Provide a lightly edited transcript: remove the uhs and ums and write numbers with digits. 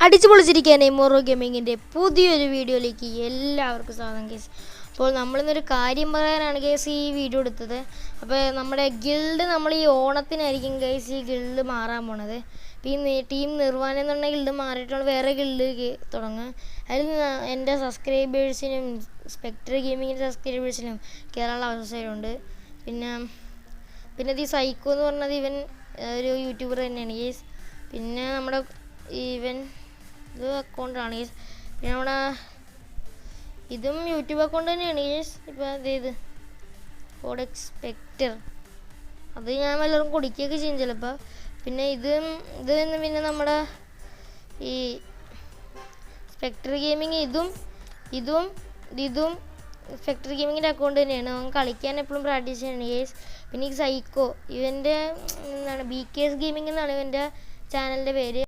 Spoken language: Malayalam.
അടിച്ചു പൊളിച്ചിരിക്കാൻ മോറോ ഗെയിമിങ്ങിൻ്റെ പുതിയൊരു വീഡിയോയിലേക്ക് എല്ലാവർക്കും സ്വാഗതം കേസ്. അപ്പോൾ നമ്മളിന്നൊരു കാര്യം പറയാനാണ് കേസ് ഈ വീഡിയോ എടുത്തത്. അപ്പോൾ നമ്മുടെ ഗിൽഡ് നമ്മൾ ഈ ഓണത്തിനായിരിക്കും കേസ് ഈ ഗിൽഡ് മാറാൻ പോണത്. ഇപ്പോൾ ഈ ടീം നിർവ്വാനം എന്നുള്ള ഗിൽഡ് മാറിയിട്ടുള്ള വേറെ ഗിൽഡ് തുടങ്ങുക. അതിൽ എൻ്റെ സബ്സ്ക്രൈബേഴ്സിനും സ്പെക്ടർ ഗെയിമിങ്ങിൻ്റെ സബ്സ്ക്രൈബേഴ്സിനും കയറാനുള്ള അവസരമുണ്ട്. പിന്നെ ഈ സൈക്കോ എന്ന് പറഞ്ഞത് ഇവൻ ഒരു യൂട്യൂബർ തന്നെയാണ് കേസ്. പിന്നെ നമ്മുടെ ഇവൻ ഇത് അക്കൗണ്ടാണ് കേസ്. പിന്നെ നമ്മുടെ ഇതും യൂട്യൂബ് അക്കൗണ്ട് തന്നെയാണ് കേസ്. ഇപ്പോൾ ഇത് കോഡെക്സ് സ്പെക്ടർ അത് ഞാൻ വല്ലതും കൊടുക്കുകയൊക്കെ ചെയ്യും ചിലപ്പോൾ. പിന്നെ പിന്നെ നമ്മുടെ ഈ സ്പെക്ടർ ഗെയിമിങ് ഇതും സ്പെക്ടർ ഗെയിമിങ്ങിൻ്റെ അക്കൗണ്ട് തന്നെയാണ്. അവൻ കളിക്കാൻ എപ്പോഴും പ്രാക്ടീസ് ചെയ്യണം കേസ്. പിന്നെ ഈ സൈക്കോ ഇവൻ്റെ എന്താണ് BKS ഗെയിമിംഗ് എന്നാണ് ഇവൻ്റെ ചാനലിൻ്റെ പേര്.